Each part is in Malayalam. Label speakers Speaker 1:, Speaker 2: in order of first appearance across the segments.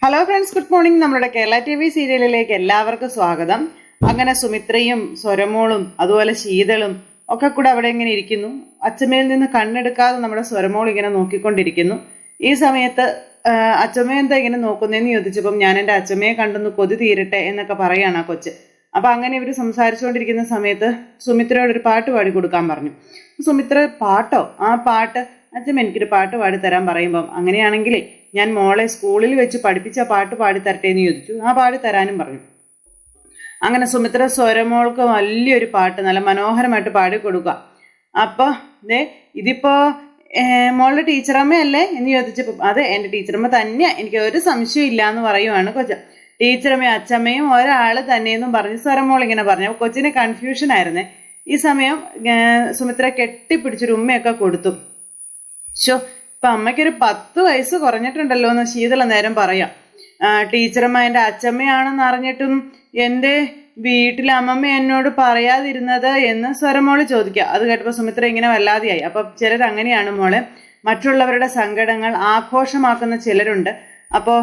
Speaker 1: Hello friends, good morning. നമ്മുടെ കേരള TV സീരിയലിലേക്ക് എല്ലാവർക്കും സ്വാഗതം. അങ്ങനെ സുമിത്രയും സ്വരമോളും അതുപോലെ ശീതളും ഒക്കെ കൂടെ അവിടെ ഇങ്ങനെ ഇരിക്കുന്നു. അച്ചമ്മയിൽ നിന്ന് കണ്ണെടുക്കാതെ നമ്മുടെ സ്വരമോൾ ഇങ്ങനെ നോക്കിക്കൊണ്ടിരിക്കുന്നു. ഈ സമയത്ത് അച്ചമ്മ എന്താ ഇങ്ങനെ നോക്കുന്നതെന്ന് ചോദിച്ചപ്പം ഞാൻ എൻ്റെ അച്ചമ്മയെ കണ്ടെന്ന് കൊതി തീരട്ടെ എന്നൊക്കെ പറയാണ് ആ കൊച്ച്. അപ്പം അങ്ങനെ ഇവർ സംസാരിച്ചുകൊണ്ടിരിക്കുന്ന സമയത്ത് സുമിത്രയോടൊരു പാട്ട് പാടി കൊടുക്കാൻ പറഞ്ഞു. സുമിത്ര പാട്ടോ? ആ പാട്ട് അച്ഛമ്മ എനിക്കൊരു പാട്ട് പാടിത്തരാൻ പറയുമ്പം അങ്ങനെയാണെങ്കിലേ ഞാൻ മോളെ സ്കൂളിൽ വെച്ച് പഠിപ്പിച്ച പാട്ട് പാടിത്തരട്ടെ എന്ന് ചോദിച്ചു. ആ പാടിത്തരാനും പറഞ്ഞു. അങ്ങനെ സുമിത്ര സ്വരമോൾക്ക് വലിയൊരു പാട്ട് നല്ല മനോഹരമായിട്ട് പാടിക്കൊടുക്കുക. അപ്പോൾ ഇതിപ്പോ മോളുടെ ടീച്ചറമ്മയല്ലേ എന്ന് ചോദിച്ചപ്പോൾ അതെ, എൻ്റെ ടീച്ചറമ്മ തന്നെയാ, എനിക്ക് ഒരു സംശയം ഇല്ല എന്ന് പറയുവാണ് കൊച്ച്. ടീച്ചറമ്മയും അച്ചമ്മയും ഒരാൾ തന്നെയെന്നും പറഞ്ഞ് സ്വരമോൾ ഇങ്ങനെ പറഞ്ഞു. കൊച്ചിന് കൺഫ്യൂഷൻ ആയിരുന്നേ. ഈ സമയം സുമിത്ര കെട്ടിപ്പിടിച്ചൊരു ഉമ്മയൊക്കെ കൊടുത്തു. ഇപ്പൊ അമ്മയ്ക്കൊരു 10 വയസ്സ് കുറഞ്ഞിട്ടുണ്ടല്ലോ എന്ന് ശീതള നേരം പറയാം. ടീച്ചറമ്മ എൻ്റെ അച്ചമ്മയാണെന്ന് അറിഞ്ഞിട്ടും എൻ്റെ വീട്ടിലെ അമ്മമ്മ എന്നോട് പറയാതിരുന്നത് എന്ന് സ്വരമോള് ചോദിക്കുക. അത് കേട്ടപ്പോൾ സുമിത്ര ഇങ്ങനെ വല്ലാതെയായി. അപ്പൊ ചിലർ അങ്ങനെയാണ് മോളെ, മറ്റുള്ളവരുടെ സങ്കടങ്ങൾ ആഘോഷമാക്കുന്ന ചിലരുണ്ട്. അപ്പോൾ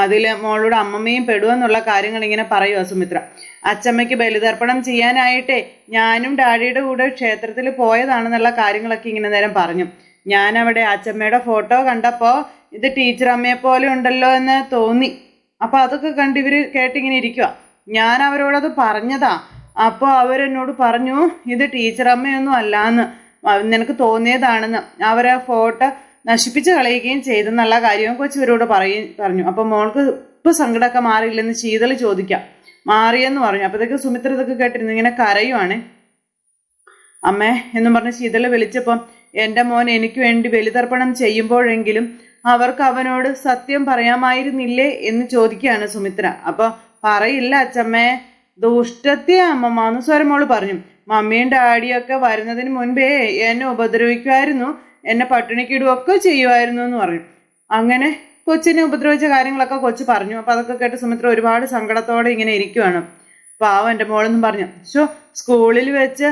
Speaker 1: അതിൽ മോളോട് അമ്മമ്മയും പെടുവെന്നുള്ള കാര്യങ്ങൾ ഇങ്ങനെ പറയുക സുമിത്ര. അച്ചമ്മയ്ക്ക് ബലിതർപ്പണം ചെയ്യാനായിട്ടേ ഞാനും ഡാഡിയുടെ കൂടെ ക്ഷേത്രത്തിൽ പോയതാണെന്നുള്ള കാര്യങ്ങളൊക്കെ ഇങ്ങനെ നേരം പറഞ്ഞു. ഞാൻ അവിടെ അച്ചമ്മയുടെ ഫോട്ടോ കണ്ടപ്പോൾ ഇത് ടീച്ചർ അമ്മയെ പോലെ ഉണ്ടല്ലോ എന്ന് തോന്നി. അപ്പോൾ അതൊക്കെ കണ്ട് ഇവർ കേട്ടിങ്ങനെ ഇരിക്കുക. ഞാൻ അവരോടത് പറഞ്ഞതാ. അപ്പോൾ അവരെന്നോട് പറഞ്ഞു ഇത് ടീച്ചർ അമ്മയൊന്നും അല്ലാന്ന്, നിനക്ക് തോന്നിയതാണെന്ന്. അവരെ ഫോട്ടോ നശിപ്പിച്ച് കളയുകയും ചെയ്തെന്നുള്ള കാര്യവും കൊച്ചിവരോട് പറഞ്ഞു. അപ്പോൾ മോൾക്ക് ഇപ്പൊ സങ്കടമൊക്കെ മാറിയില്ലെന്ന് ശീതൾ ചോദിക്കാം. മാറിയെന്ന് പറഞ്ഞു. അപ്പോഴത്തേക്ക് സുമിത്ര ഇതൊക്കെ കേട്ടിരുന്നു ഇങ്ങനെ കരയുവാണ്. അമ്മേ എന്നും പറഞ്ഞ് ശീതൾ വിളിച്ചപ്പം എൻ്റെ മോൻ എനിക്ക് വേണ്ടി ബലിതർപ്പണം ചെയ്യുമ്പോഴെങ്കിലും അവർക്ക് അവനോട് സത്യം പറയാമായിരുന്നില്ലേ എന്ന് ചോദിക്കുകയാണ് സുമിത്ര. അപ്പോൾ പറയില്ല അച്ചമ്മേ, ദുഷ്ടത്തെ അമ്മമാന്ന് സ്വരമോള് പറഞ്ഞു. മമ്മിയും ഡാഡിയൊക്കെ വരുന്നതിന് മുൻപേ എന്നെ ഉപദ്രവിക്കുമായിരുന്നു, എന്നെ പട്ടിണിക്കിടുകയൊക്കെ ചെയ്യുമായിരുന്നു എന്ന് പറഞ്ഞു. അങ്ങനെ കൊച്ചിനെ ഉപദ്രവിച്ച കാര്യങ്ങളൊക്കെ കൊച്ചു പറഞ്ഞു. അപ്പം അതൊക്കെ കേട്ട് സുമിത്ര ഒരുപാട് സങ്കടത്തോടെ ഇങ്ങനെ ഇരിക്കുവാണ്. പാവം എൻ്റെ മോളെന്നും പറഞ്ഞു. സ്കൂളിൽ വെച്ച്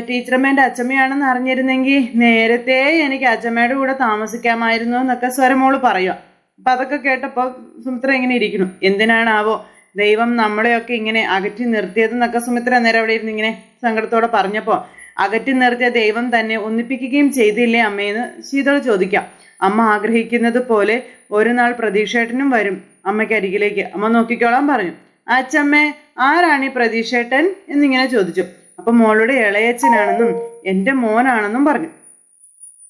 Speaker 1: ടീച്ചറമ്മേൻ്റെ അച്ചമ്മയാണെന്ന് അറിഞ്ഞിരുന്നെങ്കിൽ നേരത്തെ എനിക്ക് അച്ചമ്മയുടെ കൂടെ താമസിക്കാമായിരുന്നു എന്നൊക്കെ സ്വരമോള് പറയുക. അപ്പം അതൊക്കെ കേട്ടപ്പോൾ സുമിത്ര ഇങ്ങനെ ഇരിക്കുന്നു. എന്തിനാണാവോ ദൈവം നമ്മളെയൊക്കെ ഇങ്ങനെ അകറ്റി നിർത്തിയതെന്നൊക്കെ സുമിത്ര നേരം അവിടെ ഇരുന്ന് ഇങ്ങനെ സങ്കടത്തോടെ പറഞ്ഞപ്പോൾ അകറ്റി നിർത്തിയ ദൈവം തന്നെ ഒന്നിപ്പിക്കുകയും ചെയ്തില്ലേ അമ്മയെന്ന് ശീതൾ ചോദിക്കാം. അമ്മ ആഗ്രഹിക്കുന്നത് പോലെ ഒരു നാൾ പ്രതീക്ഷേട്ടനും വരും അമ്മയ്ക്ക് അരികിലേക്ക്, അമ്മ നോക്കിക്കോളാൻ പറഞ്ഞു. അച്ചമ്മേ, ആരാണ് ഈ പ്രതീക്ഷേട്ടൻ എന്നിങ്ങനെ ചോദിച്ചു. അപ്പൊ മോളുടെ ഇളയച്ചനാണെന്നും എൻ്റെ മോനാണെന്നും പറഞ്ഞു.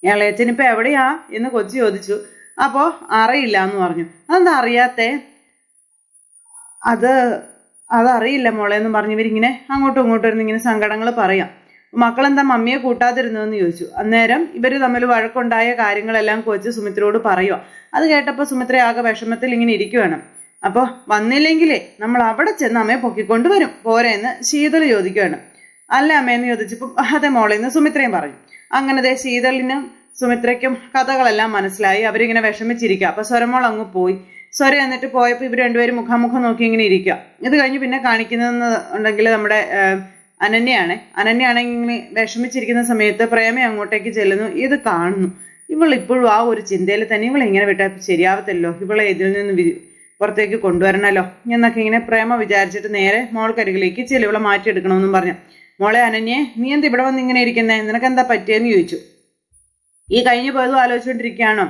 Speaker 1: ഇളയച്ചൻ ഇപ്പൊ എവിടെയാ എന്ന് കൊച്ചു ചോദിച്ചു. അപ്പോ അറിയില്ല എന്ന് പറഞ്ഞു. അതെന്താ അറിയാത്തേ? അതറിയില്ല മോളെ എന്ന് പറഞ്ഞു. ഇവരിങ്ങനെ അങ്ങോട്ടും ഇങ്ങോട്ടും ഇരുന്ന് ഇങ്ങനെ സങ്കടങ്ങൾ പറയാം. മക്കളെന്താ മമ്മിയെ കൂട്ടാതിരുന്നതെന്ന് ചോദിച്ചു. അന്നേരം ഇവർ തമ്മിൽ വഴക്കുണ്ടായ കാര്യങ്ങളെല്ലാം കൊച്ചു സുമിത്രയോട് പറയുക. അത് കേട്ടപ്പോൾ സുമിത്ര ആകെ വിഷമത്തിൽ ഇങ്ങനെ ഇരിക്കുവാണ്. അപ്പോൾ വന്നില്ലെങ്കിലേ നമ്മൾ അവിടെ ചെന്ന് അമ്മയെ പൊക്കിക്കൊണ്ടുവരും പോരെ എന്ന് ശീതൾ ചോദിക്കുകയാണ്. അല്ല അമ്മയെന്ന് ചോദിച്ചപ്പോൾ അതെ മോളെ എന്ന് സുമിത്രയും പറഞ്ഞു. അങ്ങനെ ശീതളിനും സുമിത്രയ്ക്കും കഥകളെല്ലാം മനസ്സിലായി. അവരിങ്ങനെ വിഷമിച്ചിരിക്കുക. അപ്പൊ സ്വരമോൾ അങ്ങ് പോയി. സ്വര എന്നിട്ട് പോയപ്പോൾ ഇവർ രണ്ടുപേരും മുഖാമുഖം നോക്കി ഇങ്ങനെ ഇരിക്കുക. ഇത് കഴിഞ്ഞ് പിന്നെ കാണിക്കുന്നതെന്ന് ഉണ്ടെങ്കിൽ നമ്മുടെ അനന്യയാണെങ്കിൽ വിഷമിച്ചിരിക്കുന്ന സമയത്ത് പ്രേമ അങ്ങോട്ടേക്ക് ചെല്ലുന്നു. ഇത് കാണുന്നു. ഇവൾ ഇപ്പോഴും ആ ഒരു ചിന്തയിൽ തന്നെ ഇവളെ ഇങ്ങനെ വിട്ടാൽ ശരിയാവത്തില്ലോ, ഇവളെ ഇതിൽ നിന്ന് പുറത്തേക്ക് കൊണ്ടുവരണല്ലോ എന്നൊക്കെ ഇങ്ങനെ പ്രേമ വിചാരിച്ചിട്ട് നേരെ മോൾക്കരികിലേക്ക് ചെല്ലു, ഇവളെ മാറ്റിയെടുക്കണമെന്നും പറഞ്ഞു. മോളെ അനന്യെ, നീ എന്താ ഇവിടെ വന്ന് ഇങ്ങനെ ഇരിക്കുന്നേ? നിനക്ക് എന്താ പറ്റിയെന്ന് ചോദിച്ചു. ഈ കഴിഞ്ഞു പോയതും ആലോചിച്ചുകൊണ്ടിരിക്കുകയാണോ?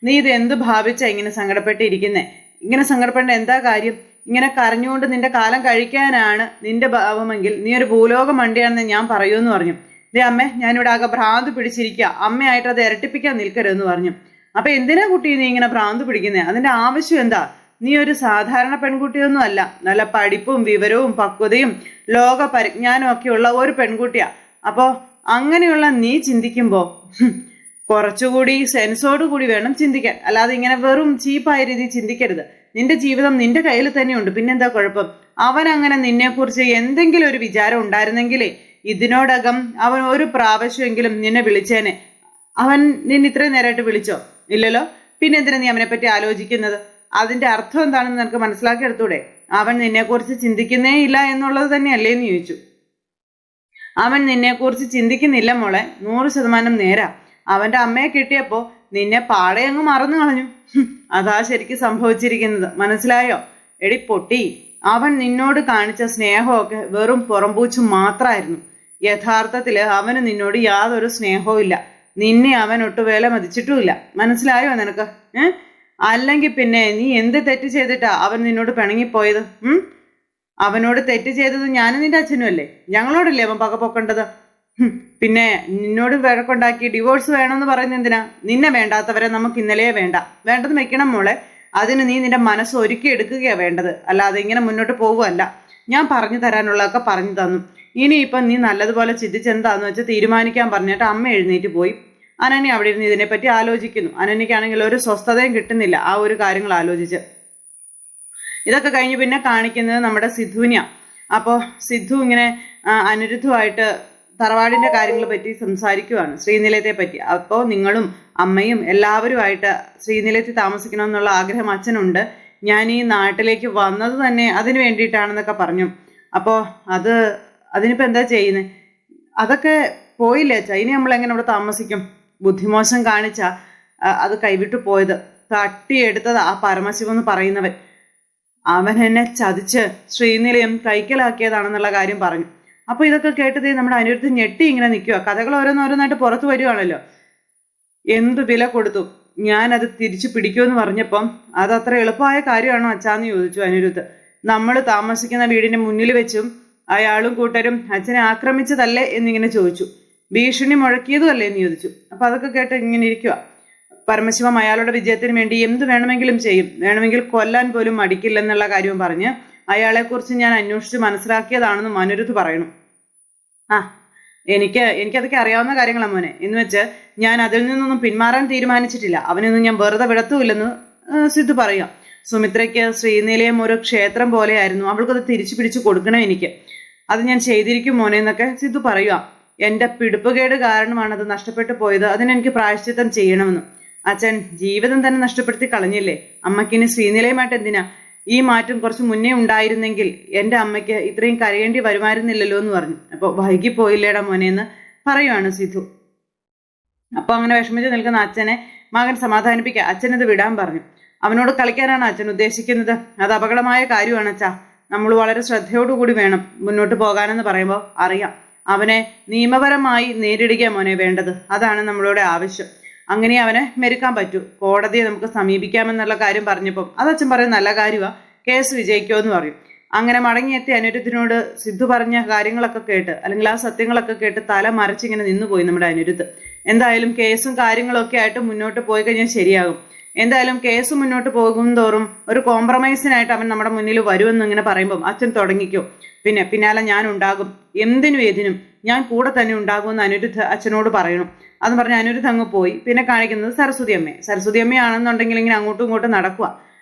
Speaker 1: നീ ഇത് എന്ത് ഭാവിച്ചാ ഇങ്ങനെ സങ്കടപ്പെട്ടിരിക്കുന്നേ? ഇങ്ങനെ സങ്കടപ്പെടേണ്ട എന്താ കാര്യം? ഇങ്ങനെ കരഞ്ഞുകൊണ്ട് നിന്റെ കാലം കഴിക്കാനാണ് നിന്റെ ഭാവമെങ്കിൽ നീ ഒരു ഭൂലോക മണ്ടിയാണെന്ന് ഞാൻ പറയൂന്ന് പറഞ്ഞു. ദേ അമ്മേ, ഞാനിവിടെ ആകെ ഭ്രാന്ത് പിടിച്ചിരിക്കുക, അമ്മയായിട്ട് അത് ഇരട്ടിപ്പിക്കാൻ നിൽക്കരുതെന്ന് പറഞ്ഞു. അപ്പൊ എന്തിനാ കുട്ടി നീ ഇങ്ങനെ ഭ്രാന്ത് പിടിക്കുന്നേ? അതിന്റെ ആവശ്യം എന്താ? നീ ഒരു സാധാരണ പെൺകുട്ടിയൊന്നും അല്ല, നല്ല പഠിപ്പും വിവരവും പക്വതയും ലോക പരിജ്ഞാനവും ഒക്കെ ഉള്ള ഒരു പെൺകുട്ടിയാ. അപ്പോ അങ്ങനെയുള്ള നീ ചിന്തിക്കുമ്പോ കുറച്ചുകൂടി സെൻസോട് കൂടി വേണം ചിന്തിക്കാൻ. അല്ലാതെ ഇങ്ങനെ വെറും ചീപ്പായ രീതിയിൽ ചിന്തിക്കരുത്. നിന്റെ ജീവിതം നിന്റെ കയ്യിൽ തന്നെയുണ്ട്, പിന്നെന്താ കുഴപ്പം? അവൻ അങ്ങനെ നിന്നെക്കുറിച്ച് എന്തെങ്കിലും ഒരു വിചാരം ഉണ്ടായിരുന്നെങ്കിലേ ഇതിനോടകം അവൻ ഒരു പ്രാവശ്യമെങ്കിലും നിന്നെ വിളിച്ചേനെ. അവൻ നിന്നെ ഇത്രയും നേരമായിട്ട് വിളിച്ചോ? ഇല്ലല്ലോ. പിന്നെന്തിനാ നീ അവനെ പറ്റി ആലോചിക്കുന്നത്? അതിന്റെ അർത്ഥം എന്താണെന്ന് നിനക്ക് മനസ്സിലാക്കിയെടുത്തൂടെ? അവൻ നിന്നെക്കുറിച്ച് ചിന്തിക്കുന്നേ ഇല്ല എന്നുള്ളത് തന്നെയല്ലേ എന്ന് ചോദിച്ചു. അവൻ നിന്നെക്കുറിച്ച് ചിന്തിക്കുന്നില്ല മോളെ, 100% നേരാ. അവന്റെ അമ്മയെ കിട്ടിയപ്പോ നിന്നെ പാടെ അങ്ങ് മറന്നു കളഞ്ഞു. അതാ ശരിക്കും സംഭവിച്ചിരിക്കുന്നത്, മനസ്സിലായോ? എടി പൊട്ടി, അവൻ നിന്നോട് കാണിച്ച സ്നേഹമൊക്കെ വെറും പുറംപൂച്ചു മാത്രമായിരുന്നു. യഥാർത്ഥത്തില് അവന് നിന്നോട് യാതൊരു സ്നേഹവും ഇല്ല. നിന്നെ അവൻ ഒട്ടു വില മതിച്ചിട്ടുമില്ല. മനസ്സിലായോ നിനക്ക്? അല്ലെങ്കിൽ പിന്നെ നീ എന്ത് തെറ്റ് ചെയ്തിട്ടാ അവൻ നിന്നോട് പിണങ്ങിപ്പോയത്? അവനോട് തെറ്റ് ചെയ്തത് ഞാനും നിന്റെ അച്ഛനും അല്ലേ? ഞങ്ങളോടല്ലേ അവൻ പക പൊക്കേണ്ടത്? പിന്നെ നിന്നോട് വഴക്കുണ്ടാക്കി ഡിവോഴ്സ് വേണമെന്ന് പറയുന്നത് എന്തിനാ? നിന്നെ വേണ്ടാത്തവരെ നമുക്ക് ഇന്നലെ വേണ്ട, വേണ്ടത് വെക്കണം മോളെ. അതിന് നീ നിന്റെ മനസ്സ് ഒരുക്കി എടുക്കുകയാ വേണ്ടത്, അല്ലാതെ ഇങ്ങനെ മുന്നോട്ട് പോവുകയല്ല. ഞാൻ പറഞ്ഞു തരാനുള്ളതൊക്കെ പറഞ്ഞു തന്നു. ഇനിയിപ്പം നീ നല്ലതുപോലെ ചിന്തിച്ചെന്താന്ന് വെച്ചാൽ തീരുമാനിക്കാൻ പറഞ്ഞിട്ട് അമ്മ എഴുന്നേറ്റ് പോയി. അനന്യ അവിടെ ഇരുന്ന് ഇതിനെപ്പറ്റി ആലോചിക്കുന്നു. അനന്യക്കാണെങ്കിൽ ഒരു സ്വസ്ഥതയും കിട്ടുന്നില്ല ആ ഒരു കാര്യങ്ങൾ ആലോചിച്ച്. ഇതൊക്കെ കഴിഞ്ഞ് പിന്നെ കാണിക്കുന്നത് നമ്മുടെ സിദ്ധുവിനെയാ. അപ്പോൾ സിദ്ധു ഇങ്ങനെ അനിരുദ്ധമായിട്ട് തറവാടിന്റെ കാര്യങ്ങളെ പറ്റി സംസാരിക്കുവാണ്, ശ്രീനിലയത്തെ പറ്റി. അപ്പോൾ നിങ്ങളും അമ്മയും എല്ലാവരുമായിട്ട് ശ്രീനിലയത്തിൽ താമസിക്കണമെന്നുള്ള ആഗ്രഹം അച്ഛനുണ്ട്. ഞാൻ ഈ നാട്ടിലേക്ക് വന്നത് തന്നെ അതിന് വേണ്ടിയിട്ടാണെന്നൊക്കെ പറഞ്ഞു. അപ്പോൾ അതിനിപ്പോൾ എന്താ ചെയ്യുന്നത്? അതൊക്കെ പോയില്ലേ അച്ഛാ, ഇനി നമ്മളെങ്ങനെ ഇവിടെ താമസിക്കും? ബുദ്ധിമോശം കാണിച്ച അത് കൈവിട്ടു പോയത്, തട്ടിയെടുത്തത് ആ പരമശിവൻ എന്ന് പറയുന്നവൻ. അവൻ എന്നെ ചതിച്ച് ശ്രീനിലയം കൈക്കലാക്കിയതാണെന്നുള്ള കാര്യം പറഞ്ഞു. അപ്പൊ ഇതൊക്കെ കേട്ടത് നമ്മുടെ അനിരുദ്ധ ഞെട്ടി ഇങ്ങനെ നിൽക്കുക. കഥകൾ ഓരോന്നോരോന്നായിട്ട് പുറത്തു വരുവാണല്ലോ. എന്തു വില കൊടുത്തു ഞാനത് തിരിച്ചു പിടിക്കുമെന്ന് പറഞ്ഞപ്പം അത് അത്ര എളുപ്പമായ കാര്യമാണോ അച്ഛാന്ന് ചോദിച്ചു അനിരുദ്ധ്. നമ്മൾ താമസിക്കുന്ന വീടിന്റെ മുന്നിൽ വെച്ചും അയാളും കൂട്ടരും അച്ഛനെ ആക്രമിച്ചതല്ലേ എന്നിങ്ങനെ ചോദിച്ചു. ഭീഷണി മുഴക്കിയതും അല്ലേ എന്ന് ചോദിച്ചു. അപ്പൊ അതൊക്കെ കേട്ട് ഇങ്ങനെ ഇരിക്കുക. പരമശിവം അയാളുടെ വിജയത്തിന് വേണ്ടി എന്ത് വേണമെങ്കിലും ചെയ്യും, വേണമെങ്കിൽ കൊല്ലാൻ പോലും മടിക്കില്ലെന്നുള്ള കാര്യവും പറഞ്ഞ് അയാളെക്കുറിച്ച് ഞാൻ അന്വേഷിച്ച് മനസ്സിലാക്കിയതാണെന്ന് അനിരുദ്ധ് പറയുന്നു. എനിക്കതൊക്കെ അറിയാവുന്ന കാര്യങ്ങളാണ് മോനെ, എന്ന് വെച്ച് ഞാൻ അതിൽ നിന്നൊന്നും പിന്മാറാൻ തീരുമാനിച്ചിട്ടില്ല. അവനൊന്നും ഞാൻ വെറുതെ വിടത്തുമില്ലെന്ന് സിദ്ധു പറയാം. സുമിത്രയ്ക്ക് ശ്രീനിലയം ഒരു ക്ഷേത്രം പോലെയായിരുന്നു, അവൾക്കത് തിരിച്ചു പിടിച്ചു കൊടുക്കണം എനിക്ക്. അത് ഞാൻ ചെയ്തിരിക്കും മോനെ എന്നൊക്കെ സിദ്ധു പറയുക. എൻ്റെ പിടിപ്പുകേട് കാരണമാണ് അത് നഷ്ടപ്പെട്ടു പോയത്, അതിനെനിക്ക് പ്രായശ്ചിത്തം ചെയ്യണമെന്ന്. അച്ഛൻ ജീവിതം തന്നെ നഷ്ടപ്പെടുത്തി കളഞ്ഞില്ലേ, അമ്മയ്ക്കിനി ശ്രീനിലയമായിട്ട് എന്തിനാ? ഈ മാറ്റം കുറച്ച് മുന്നേ ഉണ്ടായിരുന്നെങ്കിൽ എൻ്റെ അമ്മയ്ക്ക് ഇത്രയും കരയേണ്ടി വരുമായിരുന്നില്ലല്ലോ എന്ന് പറഞ്ഞു. അപ്പോൾ വൈകിപ്പോയില്ലേടാ മോനെ എന്ന് പറയുവാണ് സിദ്ധു. അപ്പോൾ അങ്ങനെ വിഷമിച്ച് നിൽക്കുന്ന അച്ഛനെ മകൻ സമാധാനിപ്പിക്കുക. അച്ഛനത് വിടാൻ പറഞ്ഞു. അവനോട് കളിക്കാനാണ് അച്ഛൻ ഉദ്ദേശിക്കുന്നത്. അത് അപകടമായ കാര്യമാണ് അച്ഛാ. നമ്മൾ വളരെ ശ്രദ്ധയോടുകൂടി വേണം മുന്നോട്ട് പോകാനെന്ന് പറയുമ്പോൾ അറിയാം. അവനെ നിയമപരമായി നേരിടുക മോനെ വേണ്ടത്, അതാണ് നമ്മളുടെ ആവശ്യം. അങ്ങനെ അവനെ മെരുക്കാൻ പറ്റൂ. കോടതിയെ നമുക്ക് സമീപിക്കാമെന്നുള്ള കാര്യം പറഞ്ഞപ്പം അത് അച്ഛൻ പറയും നല്ല കാര്യമാണ്, കേസ് വിജയിക്കുമോ എന്ന് പറയും. അങ്ങനെ മടങ്ങിയെത്തി അനിരുദ്ധിനോട് സിദ്ധു പറഞ്ഞ കാര്യങ്ങളൊക്കെ കേട്ട്, അല്ലെങ്കിൽ ആ സത്യങ്ങളൊക്കെ കേട്ട് തല മറിച്ചിങ്ങനെ നിന്നുപോയി നമ്മുടെ അനിരുദ്ധ്. എന്തായാലും കേസും കാര്യങ്ങളൊക്കെ ആയിട്ട് മുന്നോട്ട് പോയി കഴിഞ്ഞാൽ ശരിയാകും. എന്തായാലും കേസ് മുന്നോട്ട് പോകും തോറും ഒരു കോംപ്രമൈസിനായിട്ട് അവൻ നമ്മുടെ മുന്നിൽ വരുമെന്ന് ഇങ്ങനെ പറയുമ്പം അച്ഛൻ തുടങ്ങിക്കും. പിന്നാലെ ഞാൻ ഉണ്ടാകും, എന്തിനും ഏതിനും ഞാൻ കൂടെ തന്നെ ഉണ്ടാകുമെന്ന് അനിരുദ്ധ അച്ഛനോട് പറയണം. അത് പറഞ്ഞ് അനിരുദ്ധ അങ്ങ് പോയി. പിന്നെ കാണിക്കുന്നത് സരസ്വതി അമ്മയാണെന്നുണ്ടെങ്കിൽ ഇങ്ങനെ അങ്ങോട്ടും ഇങ്ങോട്ടും നടക്കുക.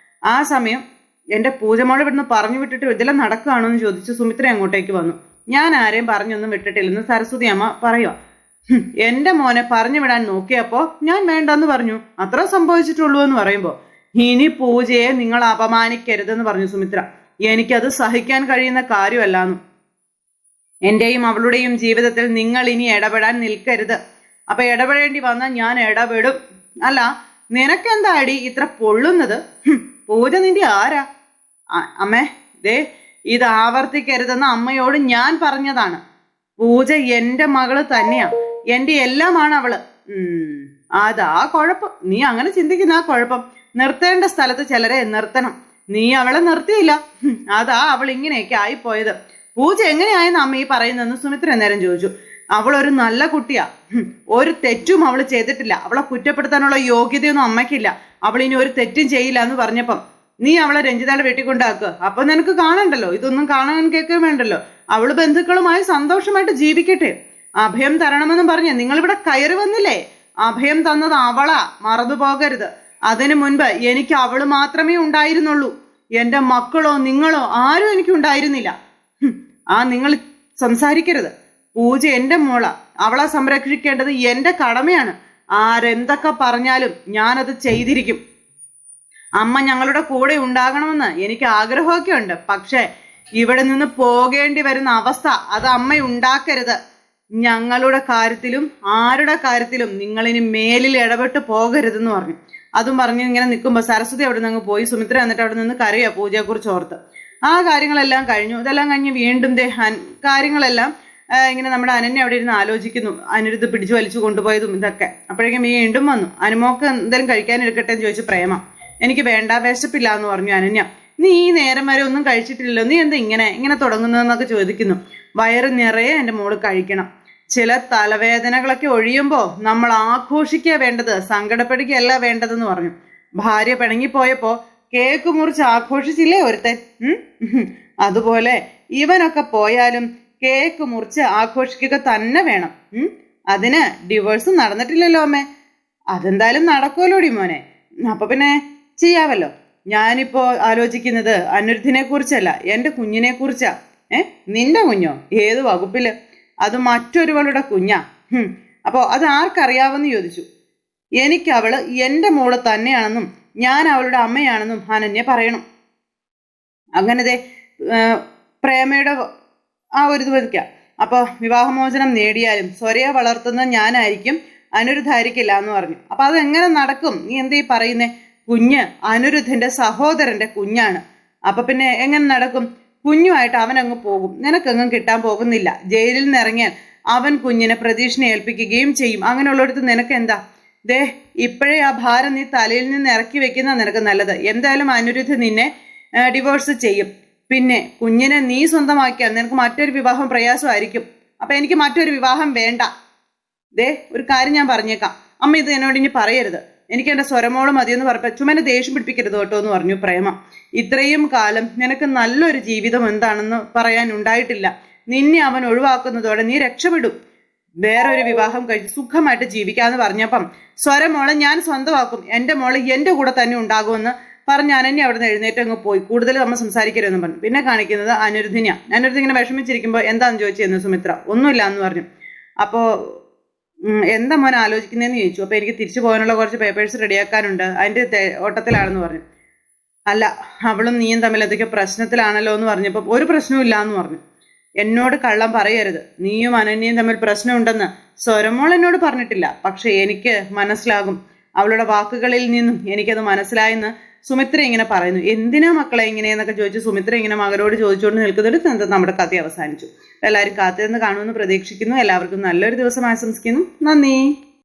Speaker 1: ആ സമയം എൻ്റെ പൂജമോളെ ഇവിടുന്ന് പറഞ്ഞു വിട്ടിട്ട് ഇതെല്ലാം നടക്കുകയാണോ എന്ന് ചോദിച്ച് സുമിത്ര അങ്ങോട്ടേക്ക് വന്നു. ഞാൻ ആരെയും പറഞ്ഞൊന്നും വിട്ടിട്ടില്ലെന്ന് സരസ്വതി അമ്മ പറയുക. എൻ്റെ മോനെ പറഞ്ഞു വിടാൻ നോക്കിയപ്പോൾ ഞാൻ വേണ്ടെന്ന് പറഞ്ഞു, അത്ര സംഭവിച്ചിട്ടുള്ളൂ എന്ന് പറയുമ്പോൾ ഇനി പൂജയെ നിങ്ങൾ അപമാനിക്കരുതെന്ന് പറഞ്ഞു സുമിത്ര. എനിക്കത് സഹിക്കാൻ കഴിയുന്ന കാര്യമല്ലാന്നു. എന്റെയും അവളുടെയും ജീവിതത്തിൽ നിങ്ങൾ ഇനി ഇടപെടാൻ നിൽക്കരുത്. അപ്പൊ ഇടപെടേണ്ടി വന്നാൽ ഞാൻ ഇടപെടും. അല്ല നിനക്കെന്താ അടി ഇത്ര പൊള്ളുന്നത്? പൂജ നിന്റെ ആരാ? അമ്മേ ദേ ഇത് ആവർത്തിക്കരുതെന്ന് അമ്മയോട് ഞാൻ പറഞ്ഞതാണ്. പൂജ എൻ്റെ മകള് തന്നെയാ, എൻ്റെ എല്ലാമാണ് അവള്. അതാ കുഴപ്പം. നീ അങ്ങനെ ചിന്തിക്കുന്ന ആ കുഴപ്പം. നിർത്തേണ്ട സ്ഥലത്ത് ചിലരെ നിർത്തണം. നീ അവളെ നിർത്തിയില്ല, അതാ അവൾ ഇങ്ങനെയൊക്കെ ആയിപ്പോയത്. പൂജ എങ്ങനെയായെന്ന് അമ്മ ഈ പറയുന്നതെന്ന് സുമിത്ര നേരം ചോദിച്ചു. അവളൊരു നല്ല കുട്ടിയാ, ഒരു തെറ്റും അവൾ ചെയ്തിട്ടില്ല. അവളെ കുറ്റപ്പെടുത്താനുള്ള യോഗ്യതയൊന്നും അമ്മയ്ക്കില്ല. അവൾ ഇനി ഒരു തെറ്റും ചെയ്യില്ല എന്ന് പറഞ്ഞപ്പം നീ അവളെ രഞ്ജിതയുടെ വെട്ടിക്കൊണ്ടാക്കുക. അപ്പൊ നിനക്ക് കാണണ്ടല്ലോ, ഇതൊന്നും കാണാൻ കേൾക്കാൻ വേണ്ടല്ലോ. അവള് ബന്ധുക്കളുമായി സന്തോഷമായിട്ട് ജീവിക്കട്ടെ. അഭയം തരണമെന്നും പറഞ്ഞ് നിങ്ങളിവിടെ കയറി വന്നില്ലേ? അഭയം തന്നത് അവളാ, മറന്നു പോകരുത്. അതിനു മുൻപ് എനിക്ക് അവള് മാത്രമേ ഉണ്ടായിരുന്നുള്ളൂ. എൻ്റെ മക്കളോ നിങ്ങളോ ആരും എനിക്ക് ഉണ്ടായിരുന്നില്ല. നിങ്ങൾ സംസാരിക്കരുത്. പൂജ എൻ്റെ മോളാ, അവളെ സംരക്ഷിക്കേണ്ടത് എൻ്റെ കടമയാണ്. ആരെന്തൊക്കെ പറഞ്ഞാലും ഞാനത് ചെയ്തിരിക്കും. അമ്മ ഞങ്ങളുടെ കൂടെ ഉണ്ടാകണമെന്ന് എനിക്ക് ആഗ്രഹമൊക്കെ ഉണ്ട്. പക്ഷെ ഇവിടെ നിന്ന് പോകേണ്ടി വരുന്ന അവസ്ഥ അത് അമ്മ ഉണ്ടാക്കരുത്. ഞങ്ങളുടെ കാര്യത്തിലും ആരുടെ കാര്യത്തിലും നിങ്ങളിനി മേലിൽ ഇടപെട്ട് പോകരുതെന്ന് പറഞ്ഞു. അതും പറഞ്ഞ് ഇങ്ങനെ നിൽക്കുമ്പോൾ സരസ്വതി അവിടെ നിന്ന് പോയി. സുമിത്ര എന്നിട്ട് അവിടെ നിന്ന് കരയുക പൂജയെക്കുറിച്ച് ഓർത്ത്. ആ കാര്യങ്ങളെല്ലാം കഴിഞ്ഞു. ഇതെല്ലാം കഴിഞ്ഞ് വീണ്ടും കാര്യങ്ങളെല്ലാം ഇങ്ങനെ നമ്മുടെ അനന്യ അവിടെ ഇരുന്ന് ആലോചിക്കുന്നു, അനിരുദ്ധ് പിടിച്ചു വലിച്ചു കൊണ്ടുപോയതും ഇതൊക്കെ. അപ്പോഴേക്കും വീണ്ടും വന്നു. അനുമോക്ക് എന്തെങ്കിലും കഴിക്കാൻ എടുക്കട്ടെ എന്ന് ചോദിച്ചു പ്രേമ. എനിക്ക് വേണ്ട, വിശപ്പില്ല എന്ന് പറഞ്ഞു അനന്യ. നീ ഈ നേരം വരെ ഒന്നും കഴിച്ചിട്ടില്ലല്ലോ, നീ എന്താ ഇങ്ങനെ തുടങ്ങുന്നതെന്നൊക്കെ ചോദിക്കുന്നു. വയറ് നിറയെ എൻ്റെ മോള് കഴിക്കണം. ചില തലവേദനകളൊക്കെ ഒഴിയുമ്പോൾ നമ്മൾ ആഘോഷിക്കുക വേണ്ടത്, സങ്കടപ്പെടുകയല്ല വേണ്ടതെന്ന് പറഞ്ഞു. ഭാര്യ പിണങ്ങിപ്പോയപ്പോ കേക്ക് മുറിച്ച് ആഘോഷിച്ചില്ലേ ഒരുത്തൻ. അതുപോലെ ഇവനൊക്കെ പോയാലും കേക്ക് മുറിച്ച് ആഘോഷിക്കുക തന്നെ വേണം. അതിന് ഡിവോഴ്സ് നടന്നിട്ടില്ലല്ലോ അമ്മേ. അതെന്തായാലും നടക്കുമല്ലോടി മോനെ. അപ്പൊ പിന്നെ ചെയ്യാവല്ലോ. ഞാനിപ്പോ ആലോചിക്കുന്നത് അനിരുദ്ധിനെ കുറിച്ചല്ല, എൻ്റെ കുഞ്ഞിനെ കുറിച്ചാ. നിന്റെ കുഞ്ഞോ? ഏത് വകുപ്പില്? അത് മറ്റൊരുവളുടെ കുഞ്ഞാ. അപ്പോ അത് ആർക്കറിയാവെന്ന് ചോദിച്ചു. എനിക്ക് അവള് എൻ്റെ മോള് തന്നെയാണെന്നും ഞാൻ അവളുടെ അമ്മയാണെന്നും അനന്യ പറയണം. അങ്ങനത്തെ പ്രേമയുടെ ആ ഒരു ഇത് വയ്ക്കാം. അപ്പോൾ വിവാഹമോചനം നേടിയാലും സ്വരയെ വളർത്തുന്നത് ഞാനായിരിക്കും, അനിരുദ്ധായിരിക്കില്ല എന്ന് പറഞ്ഞു. അപ്പൊ അതെങ്ങനെ നടക്കും? നീ എന്തീ പറയുന്നേ? കുഞ്ഞ് അനിരുദ്ധന്റെ സഹോദരന്റെ കുഞ്ഞാണ്. അപ്പൊ പിന്നെ എങ്ങനെ നടക്കും? കുഞ്ഞുമായിട്ട് അവനങ്ങ് പോകും. നിനക്കെങ്ങും കിട്ടാൻ പോകുന്നില്ല. ജയിലിൽ നിന്ന് ഇറങ്ങിയാൽ അവൻ കുഞ്ഞിനെ പ്രതീക്ഷനെ ഏൽപ്പിക്കുകയും ചെയ്യും. അങ്ങനെയുള്ളിടത്ത് നിനക്ക് എന്താ? ഇപ്പോഴേ ആ ഭാരം നീ തലയിൽ നിന്ന് ഇറക്കി വെക്കുന്ന നിനക്ക് നല്ലത്. എന്തായാലും അനിരുദ്ധ് നിന്നെ ഡിവോഴ്സ് ചെയ്യും. പിന്നെ കുഞ്ഞിനെ നീ സ്വന്തമാക്കിയാൽ നിനക്ക് മറ്റൊരു വിവാഹം പ്രയാസമായിരിക്കും. അപ്പൊ എനിക്ക് മറ്റൊരു വിവാഹം വേണ്ട. ഒരു കാര്യം ഞാൻ പറഞ്ഞേക്കാം, അമ്മ ഇത് എന്നോട് ഇനി പറയരുത്. എനിക്ക് എൻ്റെ സ്വരമോള് മതിയെന്ന് പറഞ്ഞ ചുമനെ ദേഷ്യം പിടിപ്പിക്കരുത് കേട്ടോ എന്ന് പറഞ്ഞു പ്രേമ. ഇത്രയും കാലം നിനക്ക് നല്ലൊരു ജീവിതം എന്താണെന്ന് പറയാൻ ഉണ്ടായിട്ടില്ല. നിന്നെ അവൻ ഒഴിവാക്കുന്നതോടെ നീ രക്ഷപ്പെടും. വേറൊരു വിവാഹം കഴിച്ച് സുഖമായിട്ട് ജീവിക്കാന്ന് പറഞ്ഞപ്പം സ്വരമോളെ ഞാൻ സ്വന്തമാക്കും, എൻ്റെ മോള് എൻ്റെ കൂടെ തന്നെ ഉണ്ടാകുമെന്ന് പറഞ്ഞ് അനന്യ അവിടെ നിന്ന് എഴുന്നേറ്റ് അങ്ങ് പോയി. കൂടുതൽ നമ്മൾ സംസാരിക്കരുതെന്ന് പറഞ്ഞു. പിന്നെ കാണിക്കുന്നത് അനിരുദ്ധിനെയാ. അനിരുദ്ധ് ഇങ്ങനെ വിഷമിച്ചിരിക്കുമ്പോൾ എന്താന്ന് ചോദിച്ചിരുന്നു സുമിത്ര. ഒന്നുമില്ല എന്ന് പറഞ്ഞു. അപ്പോ എന്താ മോൻ ആലോചിക്കുന്നതെന്ന് ചോദിച്ചു. അപ്പൊ എനിക്ക് തിരിച്ചു പോകാനുള്ള കുറച്ച് പേപ്പേഴ്സ് റെഡിയാക്കാനുണ്ട്, അതിന്റെ ഓട്ടത്തിലാണെന്ന് പറഞ്ഞു. അല്ല, അവളും നീയും തമ്മിൽ എന്തൊക്കെ പ്രശ്നത്തിലാണല്ലോ എന്ന് പറഞ്ഞപ്പോൾ ഒരു പ്രശ്നവും ഇല്ല എന്ന് പറഞ്ഞു. എന്നോട് കള്ളം പറയരുത്. നീയും അനന്യയും തമ്മിൽ പ്രശ്നമുണ്ടെന്ന് സ്വരമോൾ എന്നോട് പറഞ്ഞിട്ടില്ല. പക്ഷെ എനിക്ക് മനസ്സിലാകും, അവളുടെ വാക്കുകളിൽ നിന്നും എനിക്കത് മനസ്സിലായെന്ന് സുമിത്ര ഇങ്ങനെ പറയുന്നു. എന്തിനാ മക്കളെ ഇങ്ങനെയെന്നൊക്കെ ചോദിച്ചു സുമിത്ര ഇങ്ങനെ മകനോട് ചോദിച്ചുകൊണ്ട് നിൽക്കുന്നൊരു നമ്മുടെ കഥ അവസാനിച്ചു. എല്ലാവരും കാത്തിരുന്ന് കാണുമെന്ന് പ്രതീക്ഷിക്കുന്നു. എല്ലാവർക്കും നല്ലൊരു ദിവസം ആശംസിക്കുന്നു. നന്ദി.